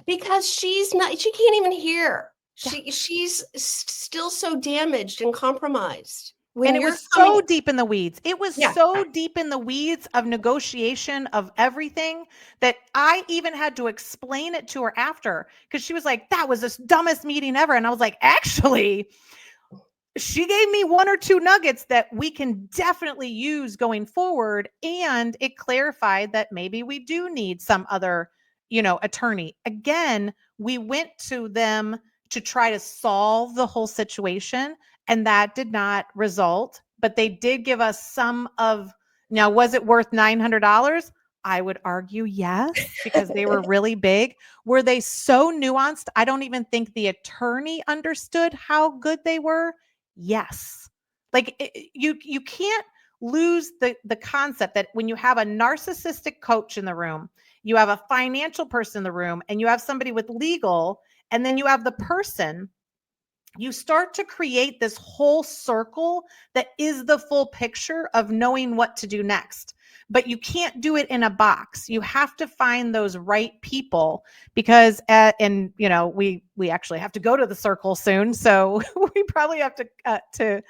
Because she can't even hear. She's still so damaged and compromised. And it was so deep in the weeds. It was so deep in the weeds of negotiation of everything that I even had to explain it to her after, because she was like, that was the dumbest meeting ever. And I was like, actually, she gave me one or two nuggets that we can definitely use going forward. And it clarified that maybe we do need some other, attorney. Again, we went to them to try to solve the whole situation, and that did not result, but they did give us some of, now, was it worth $900? I would argue yes, because they were really big. Were they so nuanced? I don't even think the attorney understood how good they were. Yes. Like you can't lose the concept that when you have a narcissistic coach in the room, you have a financial person in the room, and you have somebody with legal, and then you have the person, you start to create this whole circle that is the full picture of knowing what to do next. But you can't do it in a box. You have to find those right people, because we actually have to go to the circle soon, so we probably have to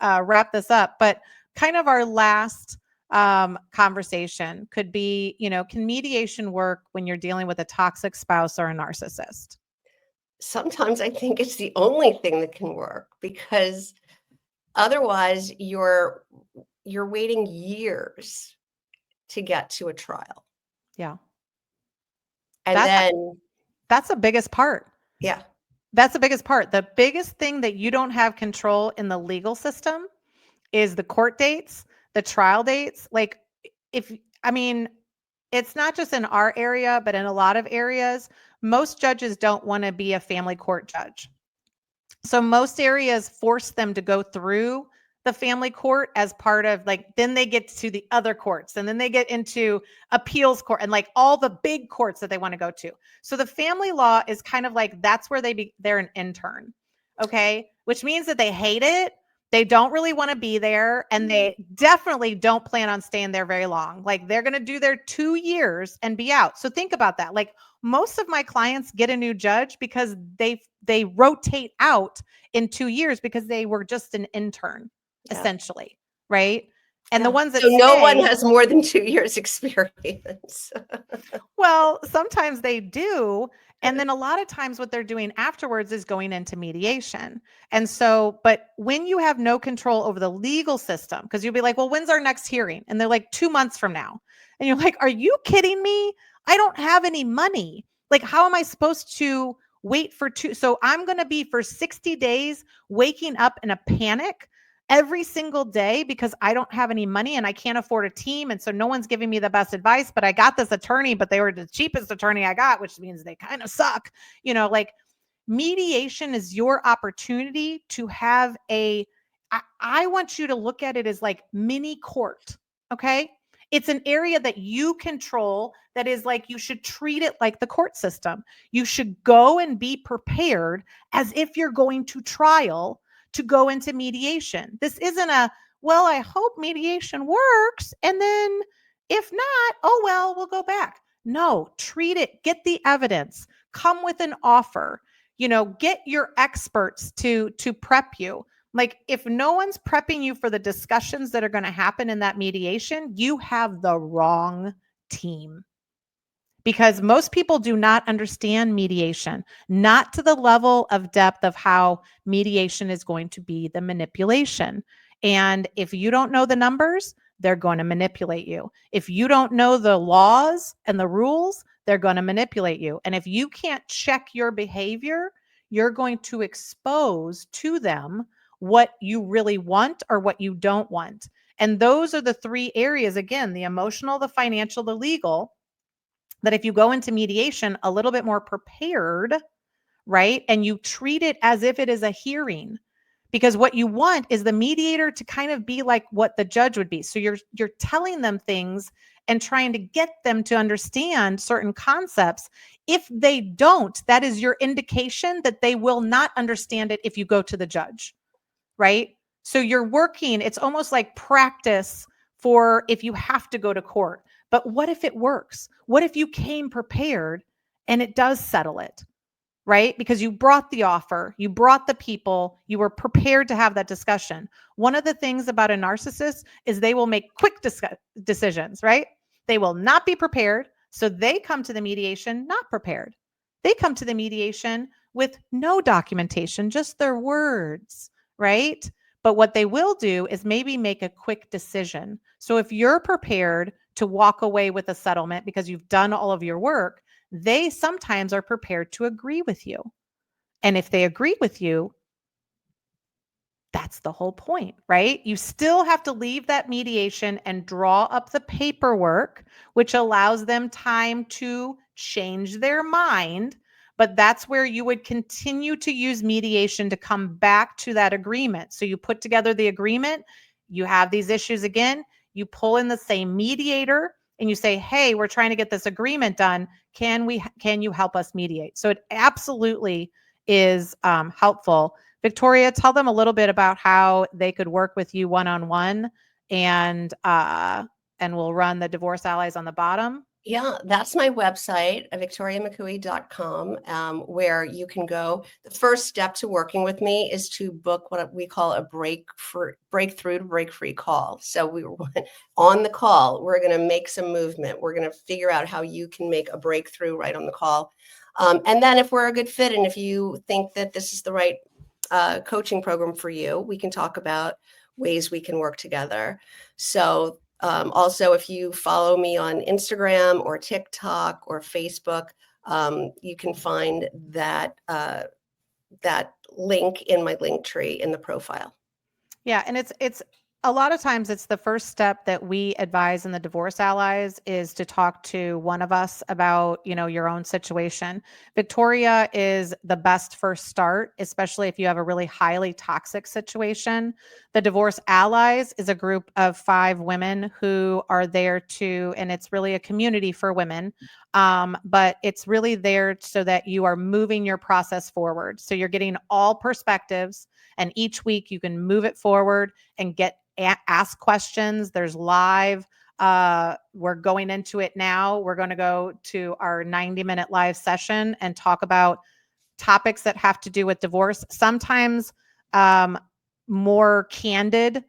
wrap this up. But kind of our last conversation could be, can mediation work when you're dealing with a toxic spouse or a narcissist? Sometimes I think it's the only thing that can work, because otherwise you're waiting years to get to a trial. Yeah. And that's the biggest part. Yeah. That's the biggest part. The biggest thing that you don't have control in the legal system is the court dates, the trial dates. Like it's not just in our area, but in a lot of areas, most judges don't want to be a family court judge. So most areas force them to go through the family court as part of, then they get to the other courts, and then they get into appeals court and all the big courts that they want to go to. So the family law is kind of that's where they're an intern. Okay. Which means that they hate it. They don't really want to be there, and they definitely don't plan on staying there very long. They're going to do their 2 years and be out. So think about that. Most of my clients get a new judge because they rotate out in 2 years because they were just an intern, essentially, right? And the ones that no one has more than 2 years experience. Well, sometimes they do. And then a lot of times what they're doing afterwards is going into mediation. And so, but when you have no control over the legal system, because you'll be like, well, when's our next hearing? And they're like 2 months from now. And you're like, are you kidding me? I don't have any money. How am I supposed to wait for So I'm going to be for 60 days waking up in a panic every single day because I don't have any money and I can't afford a team. And so no one's giving me the best advice, but I got this attorney, but they were the cheapest attorney I got, which means they kind of suck. mediation is your opportunity to have I want you to look at it as like mini court. Okay. It's an area that you control that is like, you should treat it like the court system. You should go and be prepared as if you're going to trial to go into mediation. This isn't well, I hope mediation works. And then if not, oh, well, we'll go back. No, treat it, get the evidence, come with an offer, get your experts to prep you. Like, if no one's prepping you for the discussions that are going to happen in that mediation, you have the wrong team. Because most people do not understand mediation, not to the level of depth of how mediation is going to be the manipulation. And if you don't know the numbers, they're going to manipulate you. If you don't know the laws and the rules, they're going to manipulate you. And if you can't check your behavior, you're going to expose to them what you really want or what you don't want. And those are the three areas, again, the emotional, the financial, the legal, that if you go into mediation a little bit more prepared, right? And you treat it as if it is a hearing, because what you want is the mediator to kind of be like what the judge would be. So you're telling them things and trying to get them to understand certain concepts. If they don't, that is your indication that they will not understand it if you go to the judge, right? So you're working, it's almost like practice for if you have to go to court. But what if it works? What if you came prepared and it does settle it, right? Because you brought the offer, you brought the people, you were prepared to have that discussion. One of the things about a narcissist is they will make quick decisions, right? They will not be prepared. So they come to the mediation not prepared. They come to the mediation with no documentation, just their words, right? But what they will do is maybe make a quick decision. So if you're prepared to walk away with a settlement because you've done all of your work, they sometimes are prepared to agree with you. And if they agree with you, that's the whole point, right? You still have to leave that mediation and draw up the paperwork, which allows them time to change their mind. But that's where you would continue to use mediation to come back to that agreement. So you put together the agreement, you have these issues again, you pull in the same mediator and you say, hey, we're trying to get this agreement done. Can you help us mediate? So it absolutely is helpful. Victoria, tell them a little bit about how they could work with you one-on-one, and we'll run the Divorce Allies on the bottom. Yeah, that's my website, victoriamccooey.com, where you can go. The first step to working with me is to book what we call a breakthrough to break free call. So we on the call, we're going to make some movement. We're going to figure out how you can make a breakthrough right on the call. And then if we're a good fit and if you think that this is the right coaching program for you, we can talk about ways we can work together. So also, if you follow me on Instagram or TikTok or Facebook, you can find that link in my link tree in the profile. Yeah, and it's a lot of times it's the first step that we advise in the Divorce Allies is to talk to one of us about, your own situation. Victoria is the best first start, especially if you have a really highly toxic situation. The Divorce Allies is a group of 5 women who are there and it's really a community for women. But it's really there so that you are moving your process forward. So you're getting all perspectives, and each week you can move it forward and ask questions. There's live. We're going into it now. We're going to go to our 90-minute live session and talk about topics that have to do with divorce. Sometimes more candid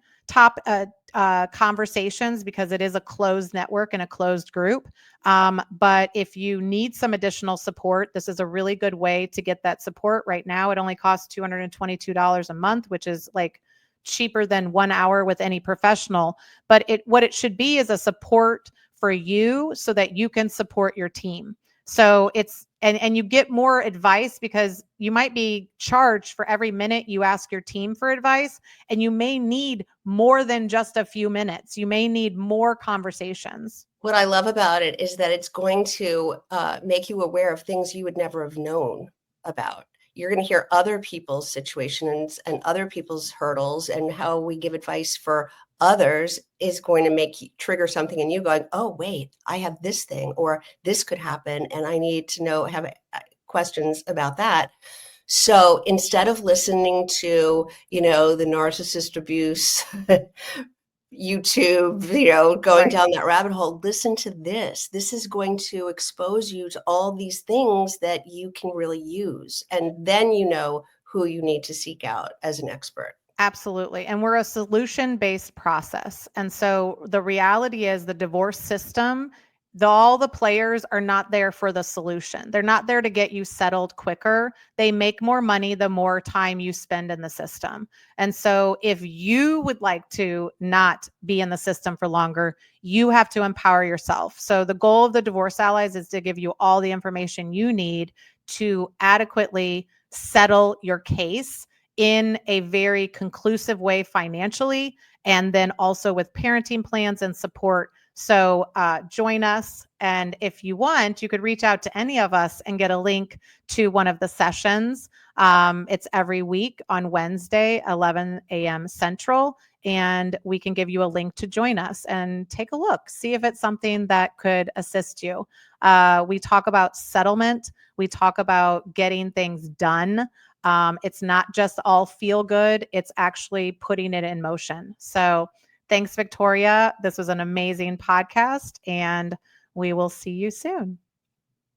conversations, because it is a closed network and a closed group. But if you need some additional support, this is a really good way to get that support. Right now, it only costs $222 a month, which is like cheaper than 1 hour with any professional. But what it should be is a support for you so that you can support your team. So it's, and you get more advice because you might be charged for every minute you ask your team for advice, and you may need more than just a few minutes. You may need more conversations. What I love about it is that it's going to make you aware of things you would never have known about. you're going to hear other people's situations and other people's hurdles, and how we give advice for others is going to make you trigger something in you going, oh, wait, I have this thing, or this could happen, and I need to know, have questions about that. So instead of listening to, the narcissist abuse YouTube, going Right. down that rabbit hole, listen to this. This is going to expose you to all these things that you can really use. And then you know who you need to seek out as an expert. Absolutely. And we're a solution-based process. And so the reality is the divorce system, all the players are not there for the solution. They're not there to get you settled quicker. They make more money the more time you spend in the system. And so if you would like to not be in the system for longer, you have to empower yourself. So the goal of the Divorce Allies is to give you all the information you need to adequately settle your case in a very conclusive way financially, and then also with parenting plans and support. So join us. And if you want, you could reach out to any of us and get a link to one of the sessions. It's every week on Wednesday, 11 a.m. Central. And we can give you a link to join us and take a look, see if it's something that could assist you. We talk about settlement. We talk about getting things done. It's not just all feel good. It's actually putting it in motion. So thanks, Victoria. This was an amazing podcast, and we will see you soon.